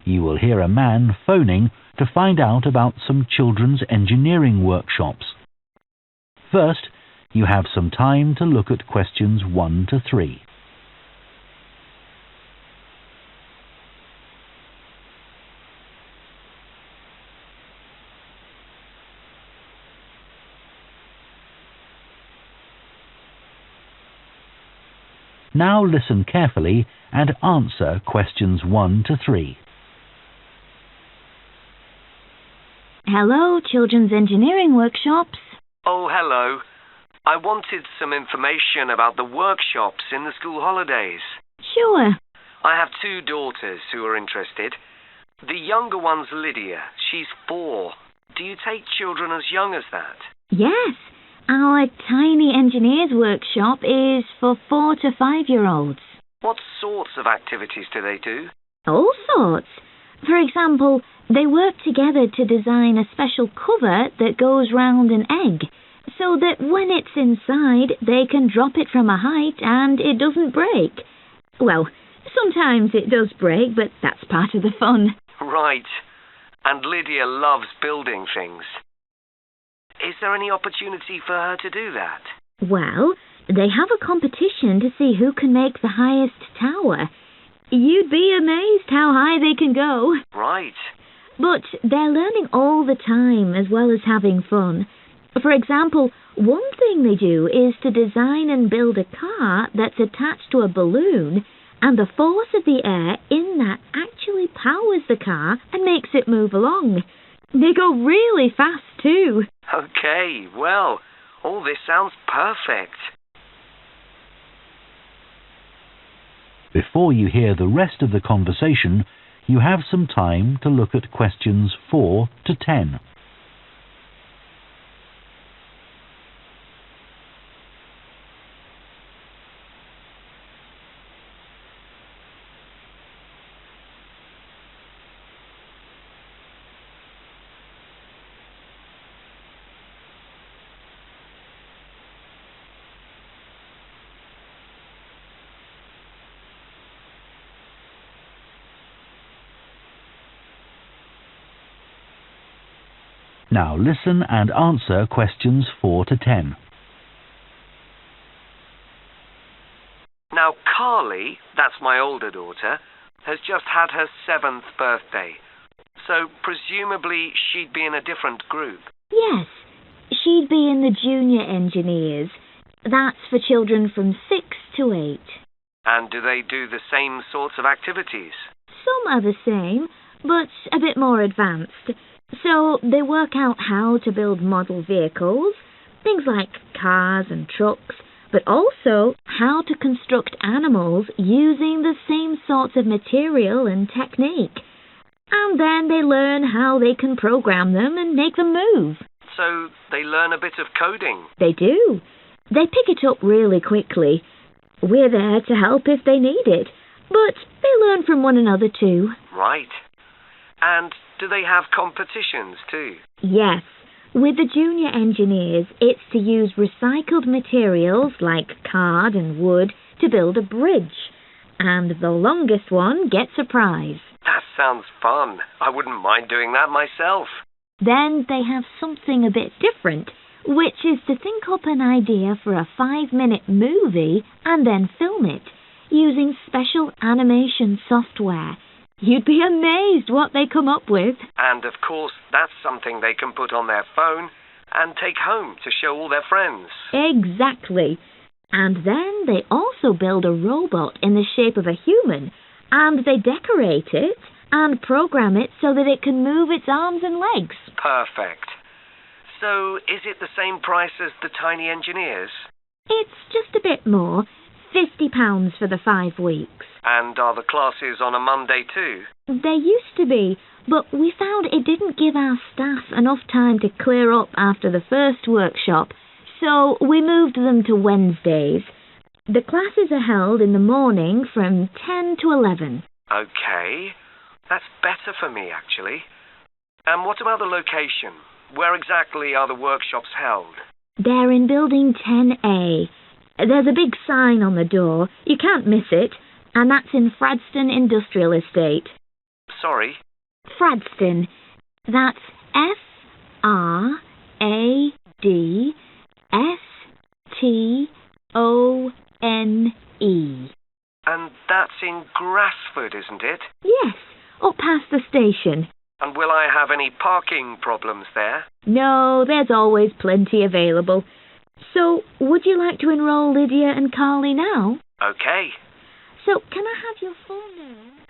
You will hear a man phoning to find out about some children's engineering workshops. First, you have some time to look at questions 1 to 3. Now listen carefully and answer questions 1 to 3. Hello, Children's Engineering Workshops. Oh, hello. I wanted some information about the workshops in the school holidays. Sure. I have 2 daughters who are interested. The younger one's Lydia. She's 4. Do you take children as young as that? Yes. Our Tiny Engineers Workshop is for 4 to 5-year-olds. What sorts of activities do they do? All sorts. For example, they work together to design a special cover that goes round an egg, so that when it's inside, they can drop it from a height and it doesn't break. Well, sometimes it does break, but that's part of the fun. Right. And Lydia loves building things. Is there any opportunity for her to do that? Well, they have a competition to see who can make the highest tower. You'd be amazed how high they can go. Right. But they're learning all the time as well as having fun. For example, one thing they do is to design and build a car that's attached to a balloon, and the force of the air in that actually powers the car and makes it move along. They go really fast too. Okay, well, all this sounds perfect. Before you hear the rest of the conversation, you have some time to look at questions 4 to 10. Now listen and answer questions 4 to 10. Now, Carly, that's my older daughter, has just had her 7th birthday. So, presumably, she'd be in a different group. Yes, she'd be in the Junior Engineers. That's for children from 6 to 8. And do they do the same sorts of activities? Some are the same, but a bit more advanced. So they work out how to build model vehicles, things like cars and trucks, but also how to construct animals using the same sorts of material and technique. And then they learn how they can program them and make them move. So they learn a bit of coding? They do. They pick it up really quickly. We're there to help if they need it, but they learn from one another too. Right. And do they have competitions too? Yes. With the Junior Engineers, it's to use recycled materials like card and wood to build a bridge. And the longest one gets a prize. That sounds fun. I wouldn't mind doing that myself. Then they have something a bit different, which is to think up an idea for a 5-minute movie and then film it, using special animation software. You'd be amazed what they come up with. And of course, that's something they can put on their phone and take home to show all their friends. Exactly. And then they also build a robot in the shape of a human, and they decorate it and program it so that it can move its arms and legs. Perfect. So, is it the same price as the Tiny Engineers? It's just a bit more. £50 for the 5 weeks. And are the classes on a Monday too? They used to be, but we found it didn't give our staff enough time to clear up after the first workshop, so we moved them to Wednesdays. The classes are held in the morning from 10 to 11. Okay, that's better for me actually. And what about the location? Where exactly are the workshops held? They're in Building 10A. There's a big sign on the door. You can't miss it. And that's in Fradston Industrial Estate. Sorry. Fradston. That's Fradstone. And that's in Grassford, isn't it? Yes, up past the station. And will I have any parking problems there? No, there's always plenty available. So, would you like to enroll Lydia and Carly now? Okay. So, can I have your full name?